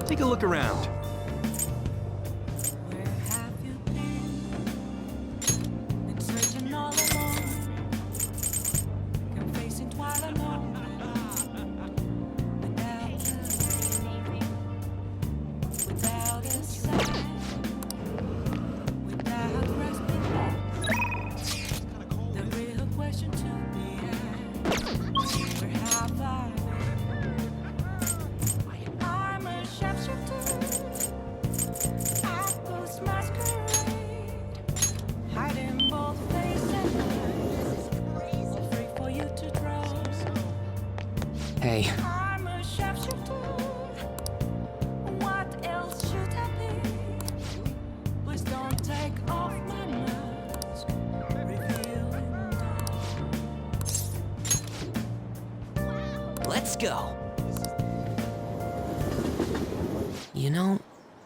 Take a look around. Hey. What else should I be? Please don't take off my mask. Revealing Let's go. You know,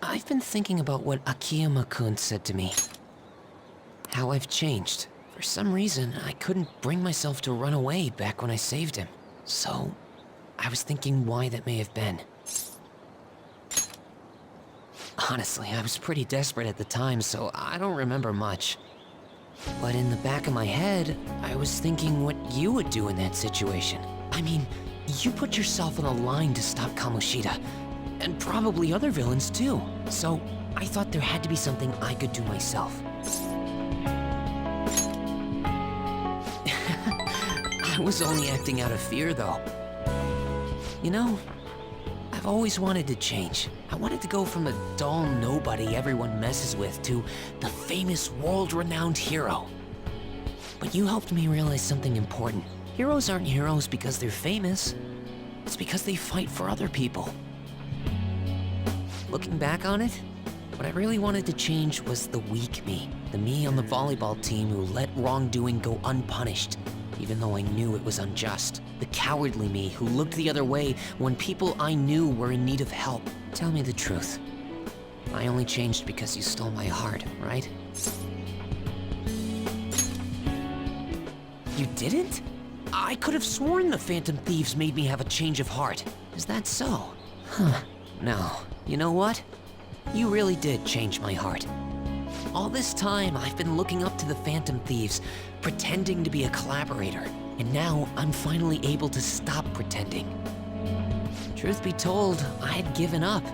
I've been thinking about what Akiyama-kun said to me. How I've changed. For some reason, I couldn't bring myself to run away back when I saved him. So, I was thinking why that may have been. Honestly, I was pretty desperate at the time, so I don't remember much. But in the back of my head, I was thinking what you would do in that situation. I mean, you put yourself on the line to stop Kamoshida, and probably other villains too. So, I thought there had to be something I could do myself. I was only acting out of fear, though. You know, I've always wanted to change. I wanted to go from a dull nobody everyone messes with to the famous world-renowned hero. But you helped me realize something important. Heroes aren't heroes because they're famous. It's because they fight for other people. Looking back on it, what I really wanted to change was the weak me. The me on the volleyball team who let wrongdoing go unpunished, even though I knew it was unjust. The cowardly me who looked the other way when people I knew were in need of help. Tell me the truth. I only changed because you stole my heart, right? You didn't? I could have sworn the Phantom Thieves made me have a change of heart. Is that so? Huh. No. You know what? You really did change my heart. All this time, I've been looking up to the Phantom Thieves, pretending to be a collaborator, and now I'm finally able to stop pretending. Truth be told, I had given up.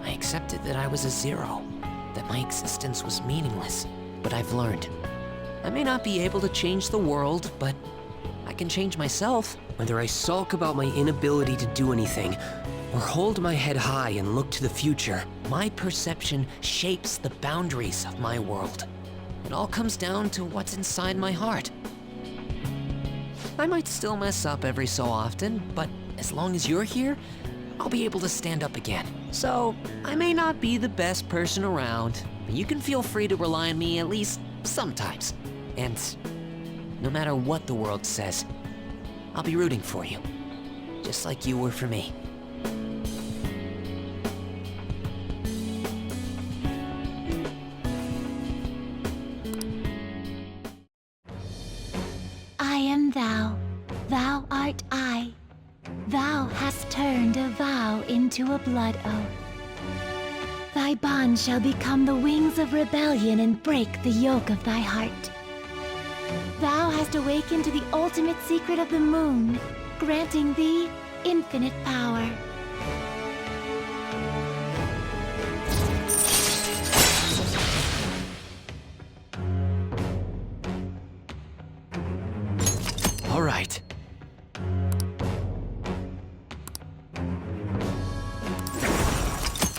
I accepted that I was a zero, that my existence was meaningless, but I've learned. I may not be able to change the world, but I can change myself. Whether I sulk about my inability to do anything, or hold my head high and look to the future, my perception shapes the boundaries of my world. It all comes down to what's inside my heart. I might still mess up every so often, but as long as you're here, I'll be able to stand up again. So, I may not be the best person around, but you can feel free to rely on me at least sometimes. And no matter what the world says, I'll be rooting for you, just like you were for me. I am thou, thou art I. Thou hast turned a vow into a blood oath. Thy bond shall become the wings of rebellion and break the yoke of thy heart. Thou hast awakened to the ultimate secret of the moon, granting thee infinite power. All right.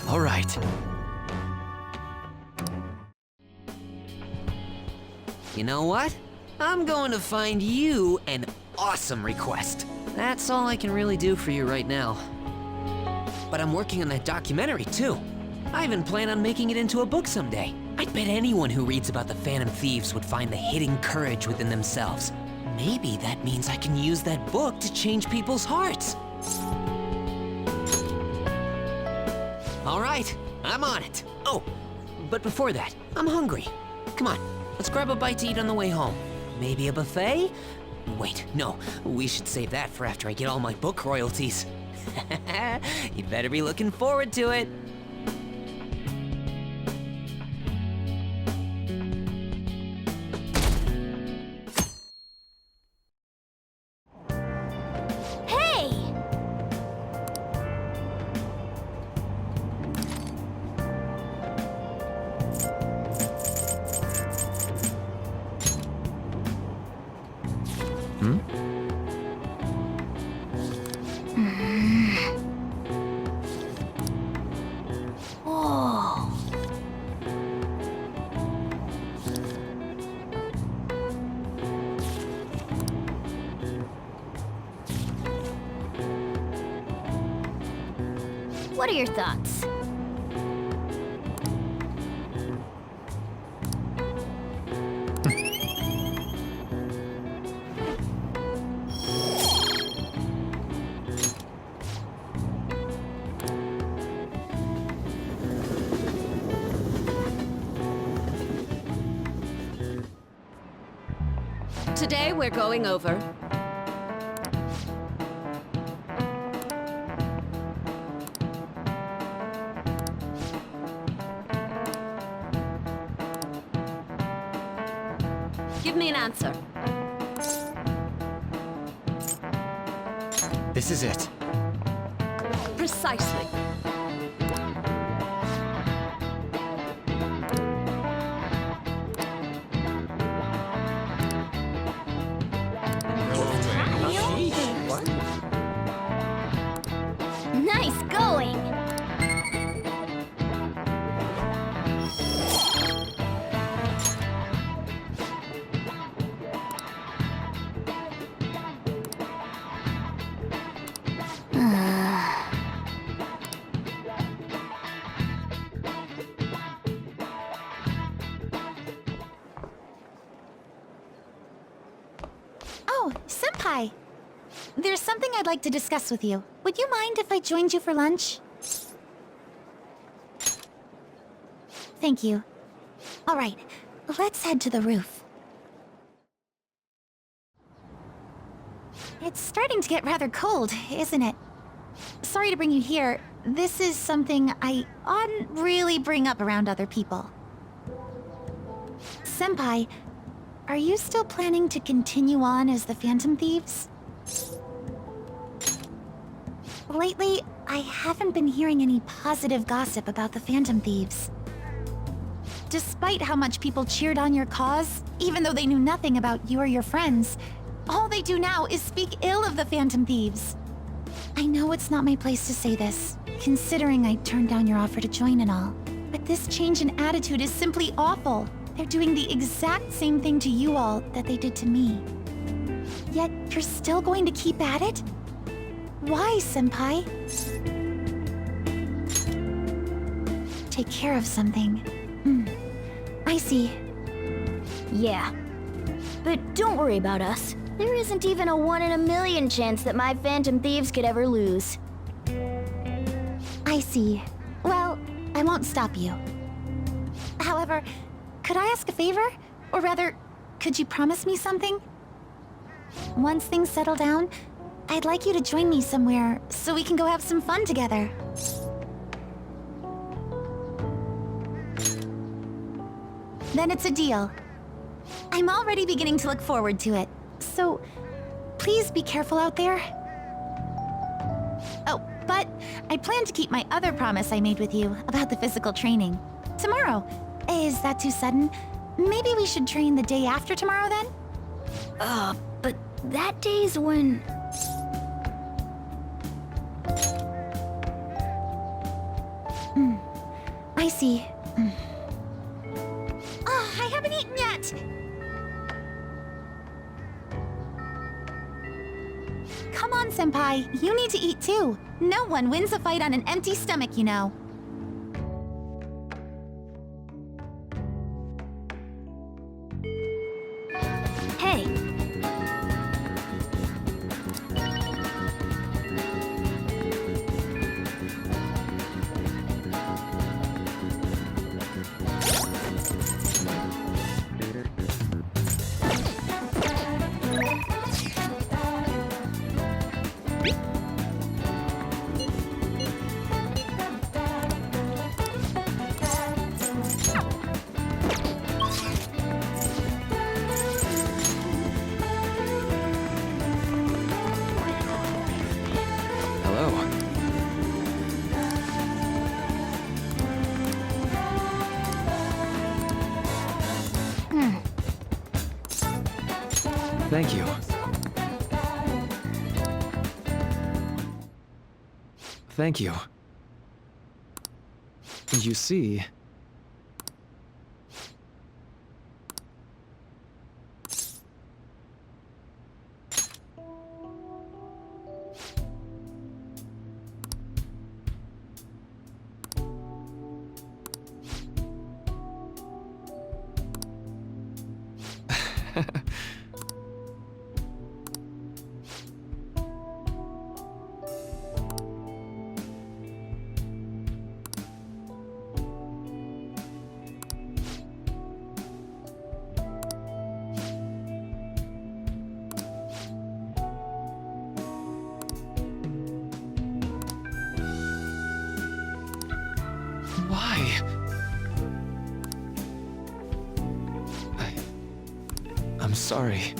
All right. You know what? I'm going to find you an awesome request. That's all I can really do for you right now. But I'm working on that documentary too. I even plan on making it into a book someday. I bet anyone who reads about the Phantom Thieves would find the hidden courage within themselves. Maybe that means I can use that book to change people's hearts. All right, I'm on it. Oh, but before that, I'm hungry. Come on, let's grab a bite to eat on the way home. Maybe a buffet? Wait, no, we should save that for after I get all my book royalties. You better be looking forward to it. Hey! Whoa. What are your thoughts? Today we're going over Give me an answer. This is it. Precisely. Nice going! Oh, Senpai! There's something I'd like to discuss with you. Would you mind if I joined you for lunch? Thank you. All right, let's head to the roof. It's starting to get rather cold, isn't it? Sorry to bring you here. This is something I oughtn't really bring up around other people. Senpai, are you still planning to continue on as the Phantom Thieves? Lately, I haven't been hearing any positive gossip about the Phantom Thieves. Despite how much people cheered on your cause, even though they knew nothing about you or your friends, all they do now is speak ill of the Phantom Thieves. I know it's not my place to say this, considering I turned down your offer to join and all, but this change in attitude is simply awful. They're doing the exact same thing to you all that they did to me. Yet, you're still going to keep at it? Why, Senpai? Take care of something. I see. Yeah. But don't worry about us. There isn't even a 1 in a million chance that my Phantom Thieves could ever lose. I see. Well, I won't stop you. However, could I ask a favor? Or rather, could you promise me something? Once things settle down, I'd like you to join me somewhere so we can go have some fun together. Then it's a deal. I'm already beginning to look forward to it, so please be careful out there. Oh, but I plan to keep my other promise I made with you about the physical training. Tomorrow. Is that too sudden? Maybe we should train the day after tomorrow then? But that day's when... I see. Oh, I haven't eaten yet! Come on, Senpai. You need to eat too. No one wins a fight on an empty stomach, you know. Hey, Thank you. Thank you. You see... Why? I'm sorry.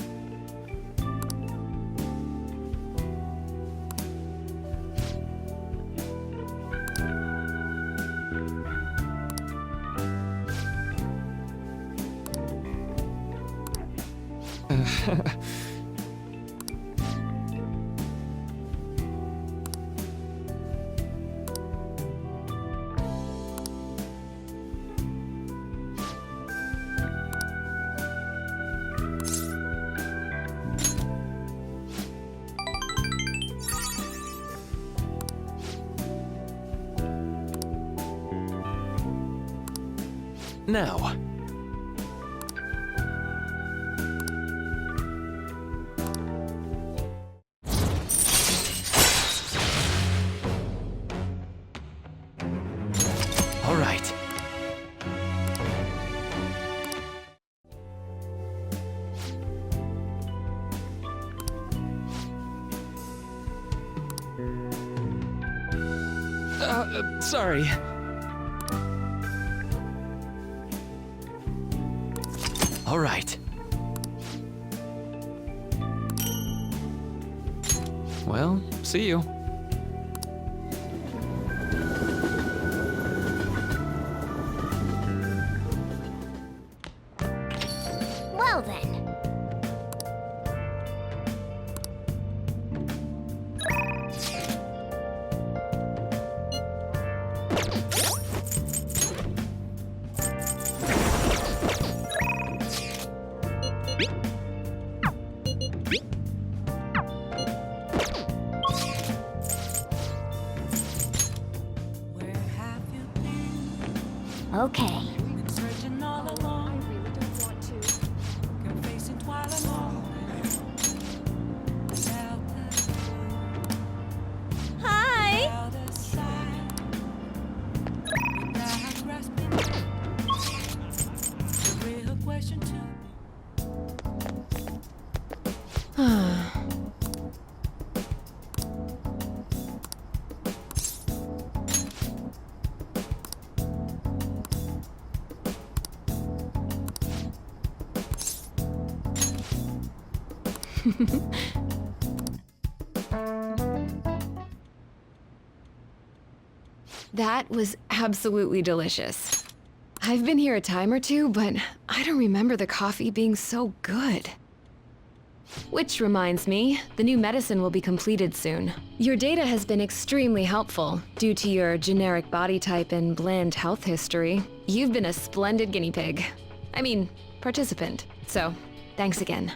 Now. All right. Sorry. All right. Well, see you. Well then. Where have you been? Okay. Been searching all along. Confessing while I'm on. Without Hi! the side. Without grasping. The real question too. That was absolutely delicious. I've been here a time or two, but I don't remember the coffee being so good. Which reminds me, the new medicine will be completed soon. Your data has been extremely helpful due to your generic body type and bland health history. You've been a splendid guinea pig. I mean, participant. So, thanks again.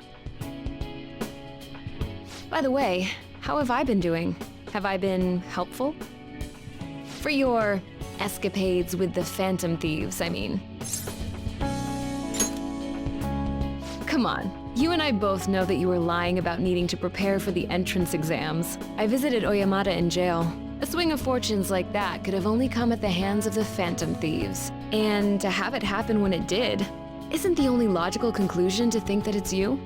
By the way, how have I been doing? Have I been helpful? For your escapades with the Phantom Thieves, I mean. Come on, you and I both know that you were lying about needing to prepare for the entrance exams. I visited Oyamata in jail. A swing of fortunes like that could have only come at the hands of the Phantom Thieves. And to have it happen when it did, isn't the only logical conclusion to think that it's you?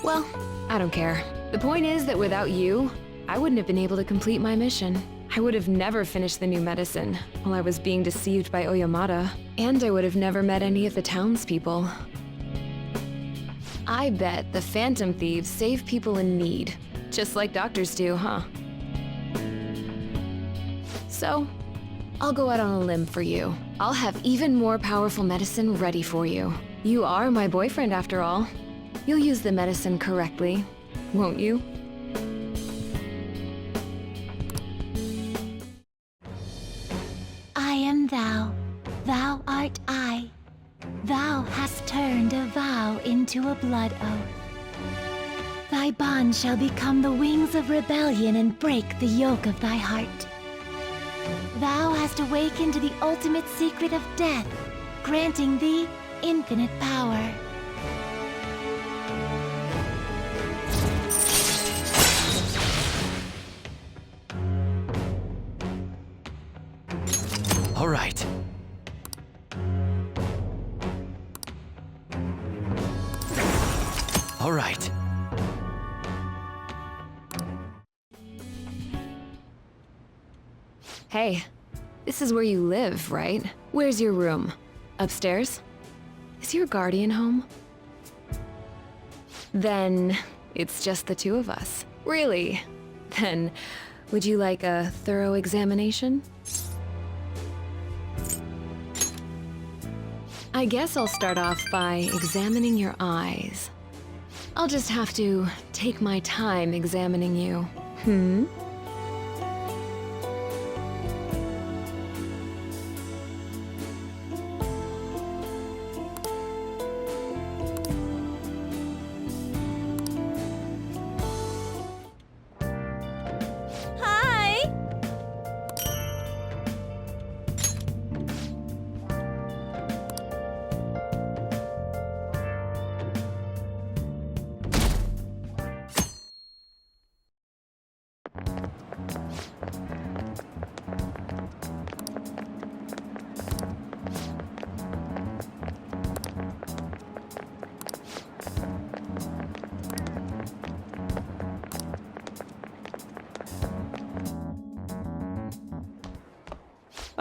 Well, I don't care. The point is that without you, I wouldn't have been able to complete my mission. I would have never finished the new medicine while I was being deceived by Oyamata, and I would have never met any of the townspeople. I bet the Phantom Thieves save people in need, just like doctors do, huh? So, I'll go out on a limb for you. I'll have even more powerful medicine ready for you. You are my boyfriend after all. You'll use the medicine correctly, won't you? I am thou, thou art I. Thou hast turned a vow into a blood oath. Thy bond shall become the wings of rebellion and break the yoke of thy heart. Thou hast awakened to the ultimate secret of death, granting thee infinite power. All right. All right. Hey, this is where you live, right? Where's your room? Upstairs? Is your guardian home? Then it's just the two of us. Really? Then would you like a thorough examination? I guess I'll start off by examining your eyes. I'll just have to take my time examining you. Hi!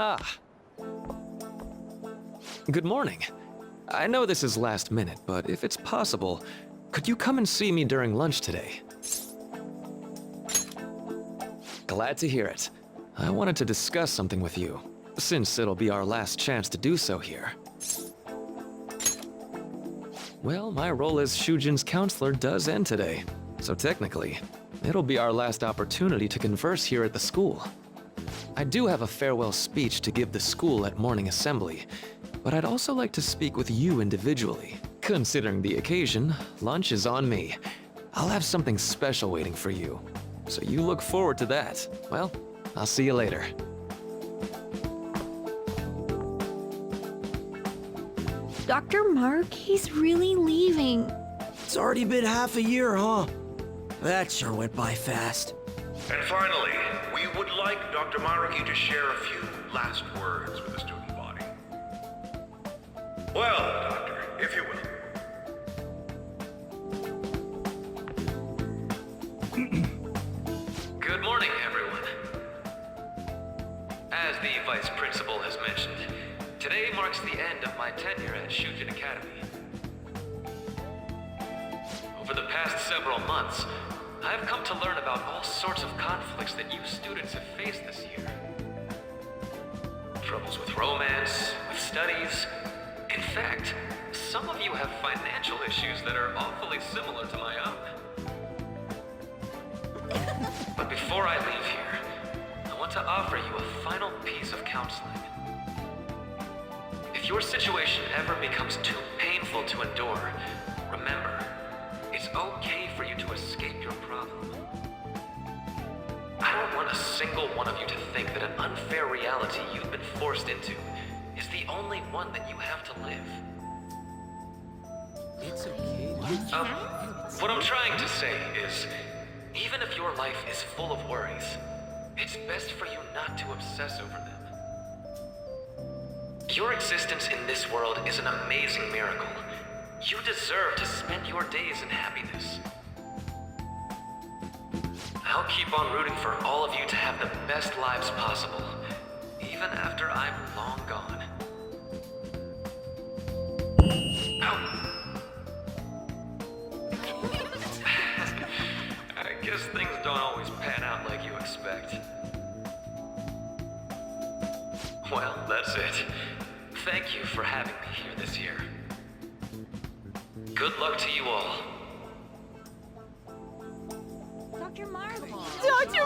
Ah. Good morning. I know this is last minute, but if it's possible, could you come and see me during lunch today? Glad to hear it. I wanted to discuss something with you, since it'll be our last chance to do so here. Well, my role as Shujin's counselor does end today, so technically, it'll be our last opportunity to converse here at the school. I do have a farewell speech to give the school at morning assembly, but I'd also like to speak with you individually. Considering the occasion, lunch is on me. I'll have something special waiting for you, so you look forward to that. Well, I'll see you later. Dr. Maruki's really leaving. It's already been half a year, huh? That sure went by fast. And finally, we would like Dr. Maruki to share a few last words with the student body. Well, Doctor, if you will. Good morning, everyone. As the Vice Principal has mentioned, today marks the end of my tenure at Shujin Academy. Over the past several months, I have come to learn about all sorts of conflicts that you students have faced this year. Troubles with romance, with studies. In fact, some of you have financial issues that are awfully similar to my own. But before I leave here, I want to offer you a final piece of counseling. If your situation ever becomes too painful to endure, remember, it's okay for you to escape your problem. I don't want a single one of you to think that an unfair reality you've been forced into is the only one that you have to live. It's okay. What I'm trying to say is, even if your life is full of worries, it's best for you not to obsess over them. Your existence in this world is an amazing miracle. You deserve to spend your days in happiness. I'll keep on rooting for all of you to have the best lives possible, even after I'm long gone. Ow. I guess things don't always pan out like you expect. Well, that's it. Thank you for having me here this year. Good luck to you all. Dr. Maruki! Dr.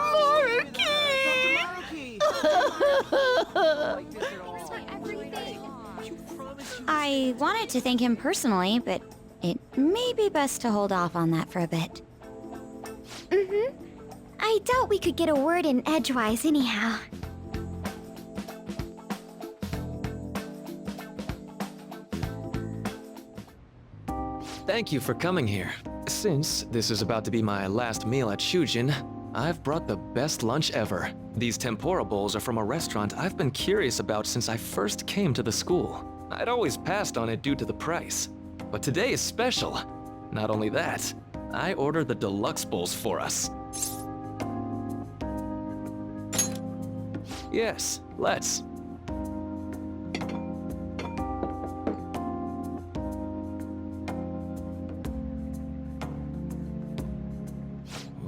I wanted to thank him personally, but it may be best to hold off on that for a bit. I doubt we could get a word in edgewise anyhow. Thank you for coming here. Since this is about to be my last meal at Shujin, I've brought the best lunch ever. These tempura bowls are from a restaurant I've been curious about since I first came to the school. I'd always passed on it due to the price. But today is special. Not only that, I ordered the deluxe bowls for us. Yes, let's.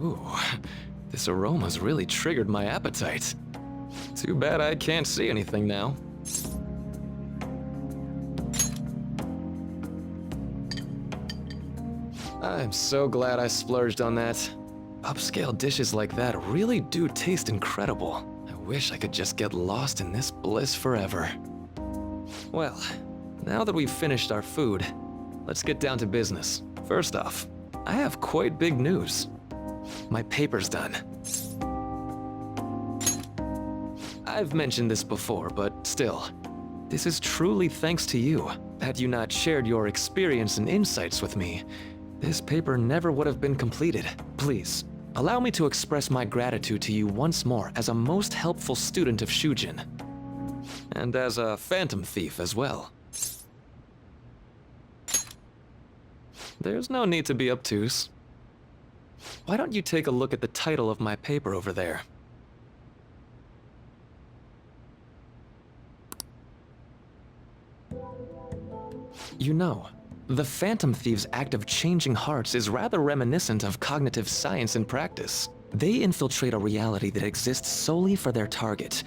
Ooh, this aroma's really triggered my appetite. Too bad I can't see anything now. I'm so glad I splurged on that. Upscale dishes like that really do taste incredible. I wish I could just get lost in this bliss forever. Well, now that we've finished our food, let's get down to business. First off, I have quite big news. My paper's done. I've mentioned this before, but still, this is truly thanks to you. Had you not shared your experience and insights with me, this paper never would have been completed. Please, allow me to express my gratitude to you once more as a most helpful student of Shujin. And as a phantom thief as well. There's no need to be obtuse. Why don't you take a look at the title of my paper over there? You know, the Phantom Thieves' act of changing hearts is rather reminiscent of cognitive science in practice. They infiltrate a reality that exists solely for their target.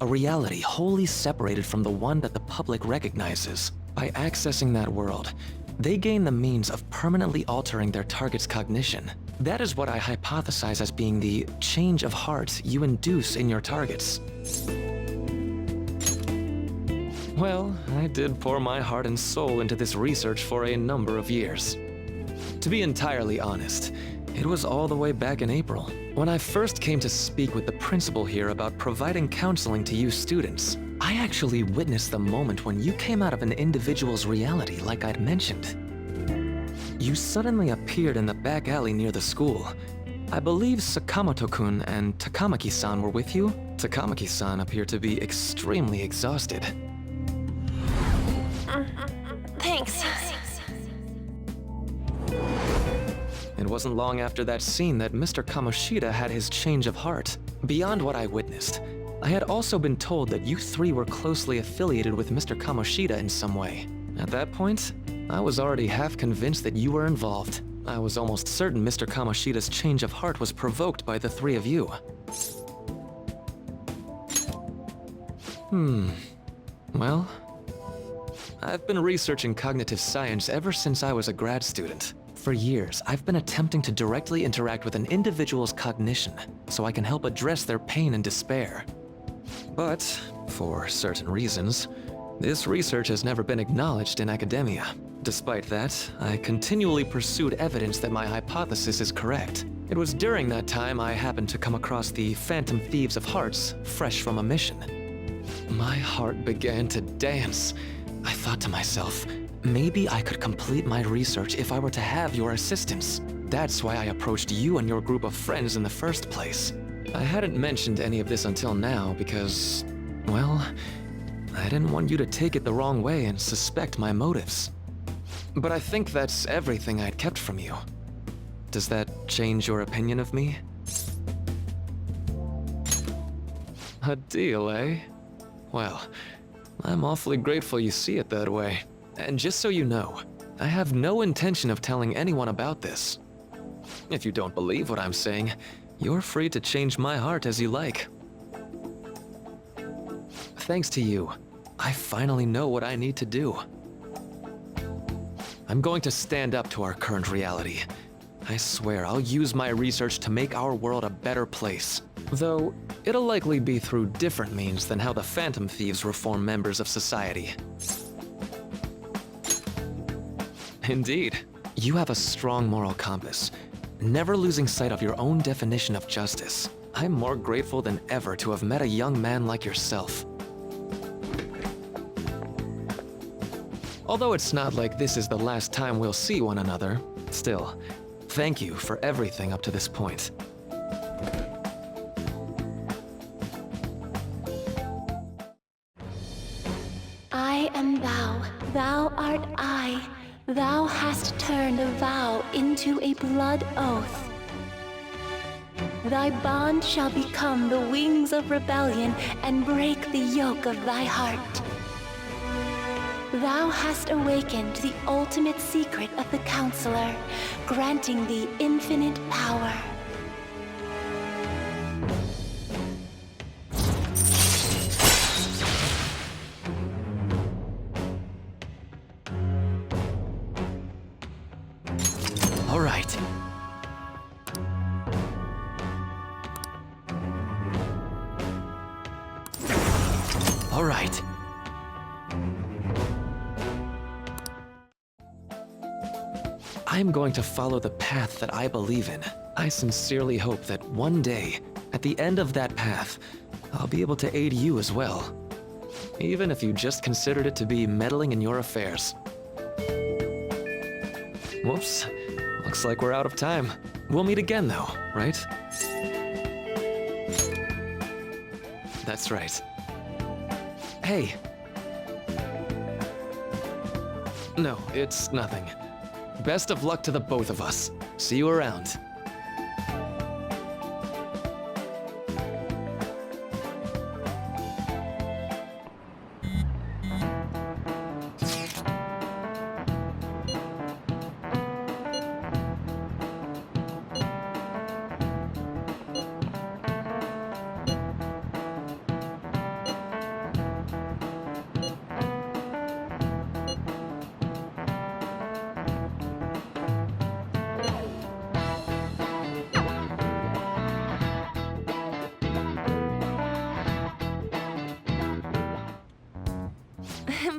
A reality wholly separated from the one that the public recognizes. By accessing that world, they gain the means of permanently altering their target's cognition. That is what I hypothesize as being the change of heart you induce in your targets. Well, I did pour my heart and soul into this research for a number of years. To be entirely honest, it was all the way back in April, when I first came to speak with the principal here about providing counseling to you students. I actually witnessed the moment when you came out of an individual's reality like I'd mentioned. You suddenly appeared in the back alley near the school. I believe Sakamoto-kun and Takamaki-san were with you. Takamaki-san appeared to be extremely exhausted. Thanks. It wasn't long after that scene that Mr. Kamoshida had his change of heart. Beyond what I witnessed, I had also been told that you three were closely affiliated with Mr. Kamoshida in some way. At that point, I was already half convinced that you were involved. I was almost certain Mr. Kamoshida's change of heart was provoked by the three of you. Well, I've been researching cognitive science ever since I was a grad student. For years, I've been attempting to directly interact with an individual's cognition so I can help address their pain and despair. But, for certain reasons, this research has never been acknowledged in academia. Despite that, I continually pursued evidence that my hypothesis is correct. It was during that time I happened to come across the Phantom Thieves of Hearts, fresh from a mission. My heart began to dance. I thought to myself, maybe I could complete my research if I were to have your assistance. That's why I approached you and your group of friends in the first place. I hadn't mentioned any of this until now because, well, I didn't want you to take it the wrong way and suspect my motives. But I think that's everything I'd kept from you. Does that change your opinion of me? A deal, eh? Well, I'm awfully grateful you see it that way. And just so you know, I have no intention of telling anyone about this. If you don't believe what I'm saying, you're free to change my heart as you like. thanks to you, I finally know what I need to do. I'm going to stand up to our current reality. I swear I'll use my research to make our world a better place. Though, it'll likely be through different means than how the Phantom Thieves reform members of society. Indeed, you have a strong moral compass, never losing sight of your own definition of justice. I'm more grateful than ever to have met a young man like yourself. Although it's not like this is the last time we'll see one another, still, thank you for everything up to this point. I am thou, thou art I. Thou hast turned a vow into a blood oath. Thy bond shall become the wings of rebellion and break the yoke of thy heart. Thou hast awakened the ultimate secret of the Councillor, granting thee infinite power. All right. All right. I'm going to follow the path that I believe in. I sincerely hope that one day, at the end of that path, I'll be able to aid you as well. Even if you just considered it to be meddling in your affairs. Whoops. Looks like we're out of time. We'll meet again though, right? That's right. Hey. No, it's nothing. Best of luck to the both of us. See you around.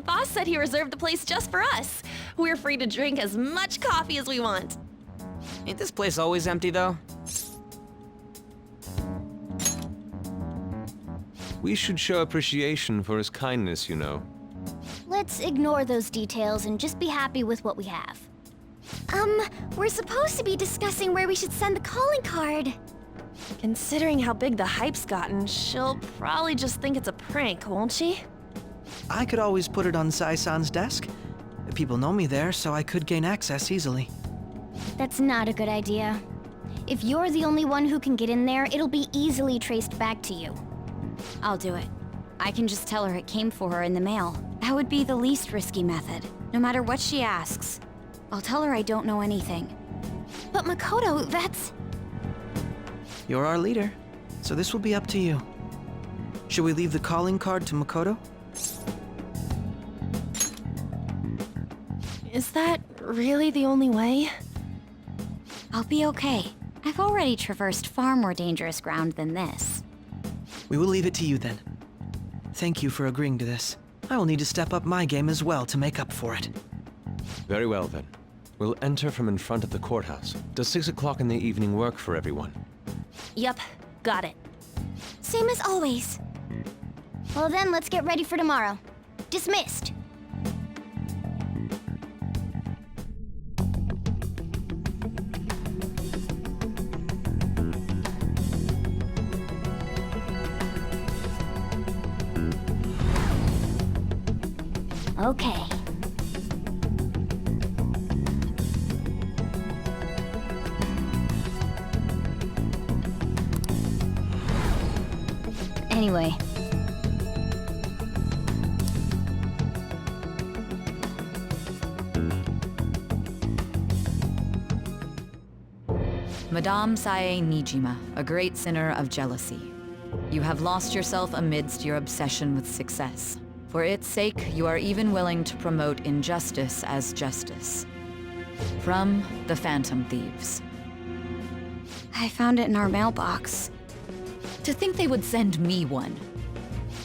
Boss said he reserved the place just for us. We're free to drink as much coffee as we want. Ain't this place always empty, though? We should show appreciation for his kindness, you know. Let's ignore those details and just be happy with what we have. We're supposed to be discussing where we should send the calling card. Considering how big the hype's gotten, she'll probably just think it's a prank, won't she? I could always put it on Sai-san's desk. People know me there, so I could gain access easily. That's not a good idea. If you're the only one who can get in there, it'll be easily traced back to you. I'll do it. I can just tell her it came for her in the mail. That would be the least risky method, no matter what she asks. I'll tell her I don't know anything. But Makoto, that's... You're our leader, so this will be up to you. Should we leave the calling card to Makoto? Is that really the only way? I'll be okay. I've already traversed far more dangerous ground than this. We will leave it to you then. Thank you for agreeing to this. I will need to step up my game as well to make up for it. Very well then. We'll enter from in front of the courthouse. Does 6 o'clock in the evening work for everyone? Yep, got it. Same as always. Well then, let's get ready for tomorrow. Dismissed. Okay. Anyway. Madame Sae Nijima, a great sinner of jealousy. You have lost yourself amidst your obsession with success. For its sake, you are even willing to promote injustice as justice. From the Phantom Thieves. I found it in our mailbox. To think they would send me one.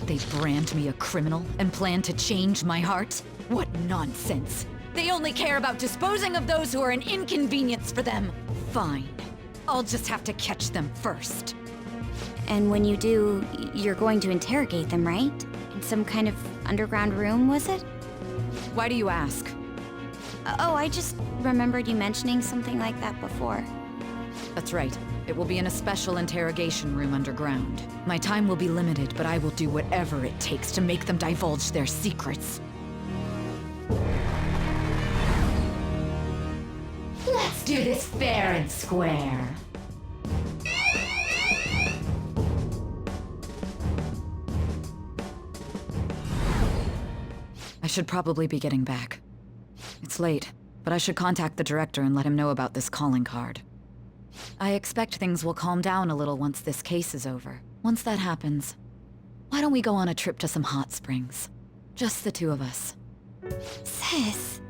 They brand me a criminal and plan to change my heart? What nonsense! They only care about disposing of those who are an inconvenience for them. Fine. I'll just have to catch them first. And when you do, you're going to interrogate them, right? In some kind of underground room, was it? Why do you ask? Oh, I just remembered you mentioning something like that before. That's right. It will be in a special interrogation room underground. My time will be limited, but I will do whatever it takes to make them divulge their secrets. Let's do this fair and square. I should probably be getting back. It's late, but I should contact the director and let him know about this calling card. I expect things will calm down a little once this case is over. Once that happens, why don't we go on a trip to some hot springs? Just the two of us. Sis.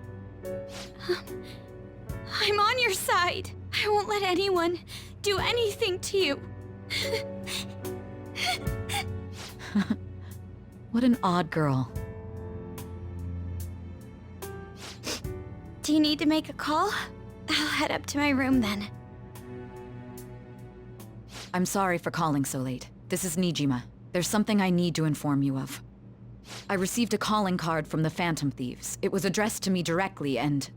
I'm on your side. I won't let anyone do anything to you. What an odd girl. Do you need to make a call? I'll head up to my room then. I'm sorry for calling so late. This is Nijima. There's something I need to inform you of. I received a calling card from the Phantom Thieves. It was addressed to me directly and...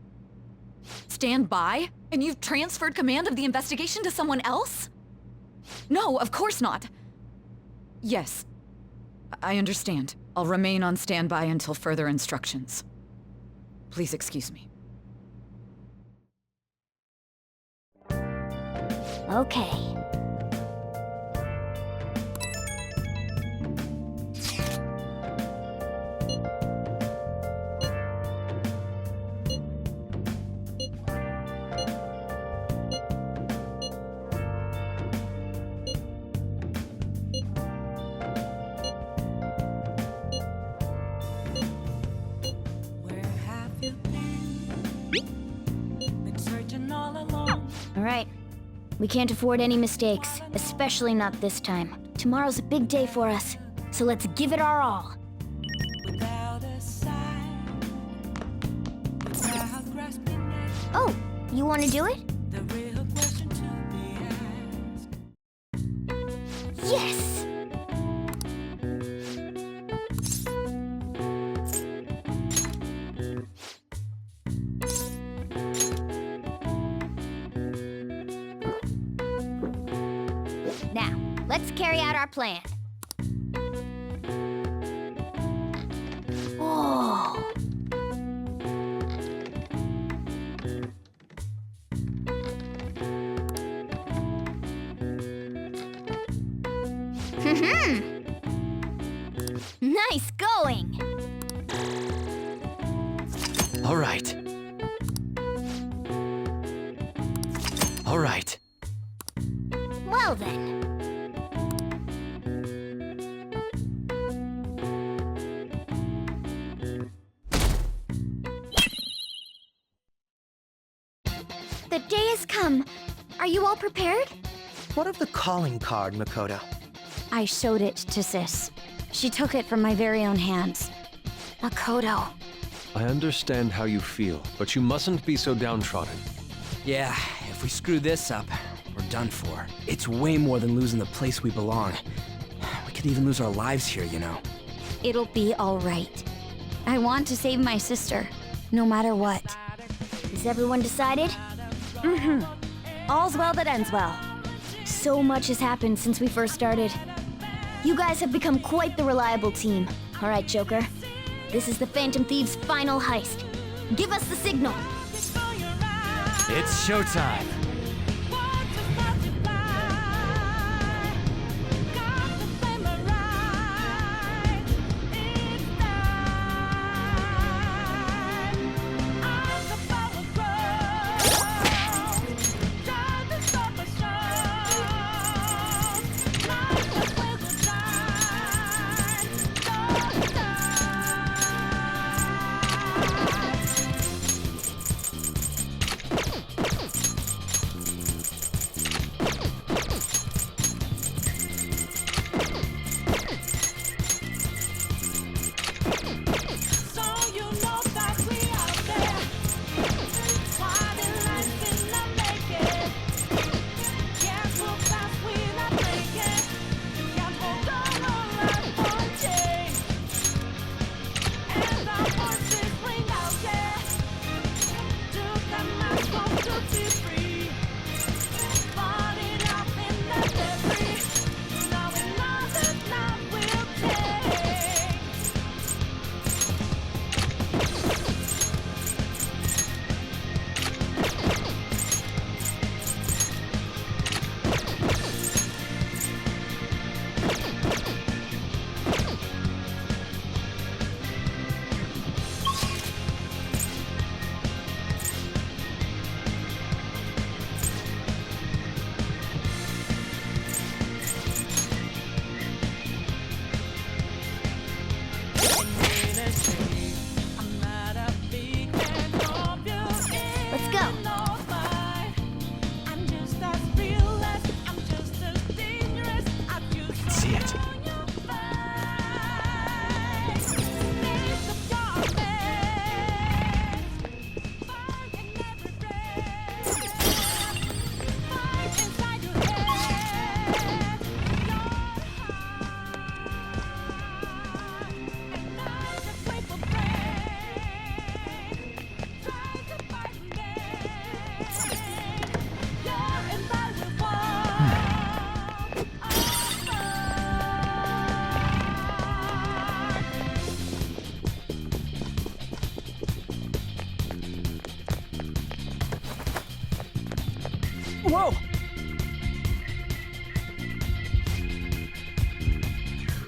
Stand by? And you've transferred command of the investigation to someone else? No, of course not. Yes. I understand. I'll remain on standby until further instructions. Please excuse me. Okay. Where have you been searching all along. All right. We can't afford any mistakes, especially not this time. Tomorrow's a big day for us, so let's give it our all. Without a sign, without grasping it, Oh, you want to do it? the real question to be asked. Yes! Now, let's carry out our plan. Oh. Nice going! All right. All right. Well then. The day has come. Are you all prepared? What of the calling card, Makoto? I showed it to Sis. She took it from my very own hands. Makoto. I understand how you feel, but you mustn't be so downtrodden. Yeah, if we screw this up, we're done for. It's way more than losing the place we belong. We could even lose our lives here, you know. It'll be all right. I want to save my sister, no matter what. Is everyone decided? Mm-hmm. All's well that ends well. So much has happened since we first started. You guys have become quite the reliable team. All right, Joker. This is the Phantom Thieves' final heist. Give us the signal. It's showtime. Whoa!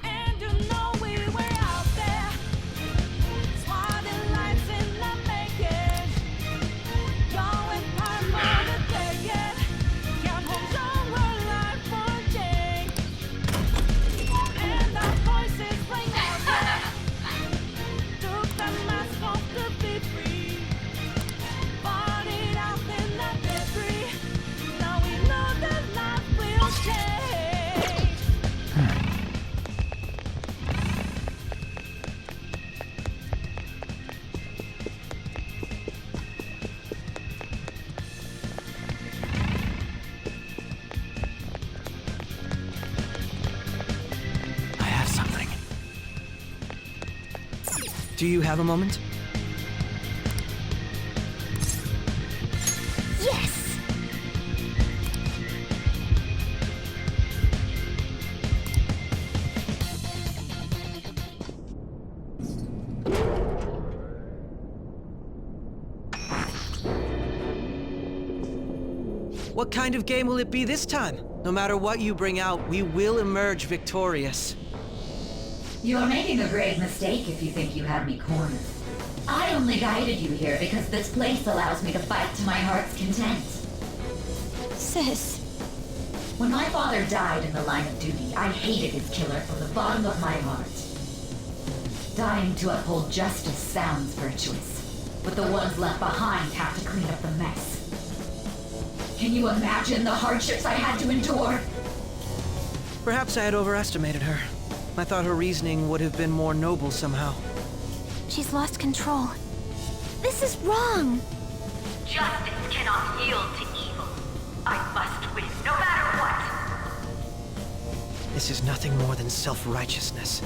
And you know we were out there, swatting lights in the making, going hard more to take it. Can't hold our life for change, and our voices ring out there. Took the mask off to be free, fought it out in the debris. Now we know that life will change. I have something. Do you have a moment? Yes! What kind of game will it be this time? No matter what you bring out, we will emerge victorious. You're making a grave mistake if you think you have me cornered. I only guided you here because this place allows me to fight to my heart's content. Sis. When my father died in the line of duty, I hated his killer from the bottom of my heart. Dying to uphold justice sounds virtuous, but the ones left behind have to clean up the mess. Can you imagine the hardships I had to endure? Perhaps I had overestimated her. I thought her reasoning would have been more noble somehow. She's lost control. This is wrong. Justice cannot yield to evil. I must win, no matter what. This is nothing more than self-righteousness.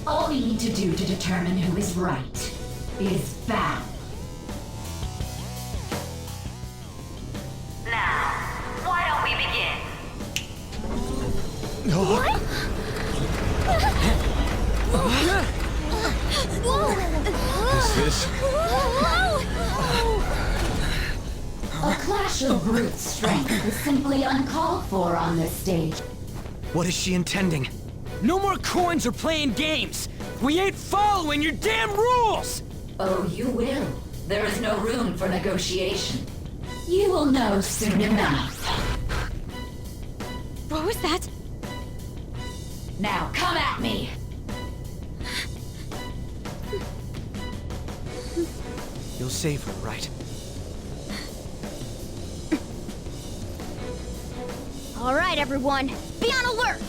All we need to do to determine who is right is battle. Now, why don't we begin? What? Is this? A clash of brute strength is simply uncalled for on this stage. What is she intending? No more coins or playing games! We ain't following your damn rules! Oh, you will. There is no room for negotiation. You will know soon enough. What was that? Now, come at me! You'll save her, right? All right, everyone. Be on alert!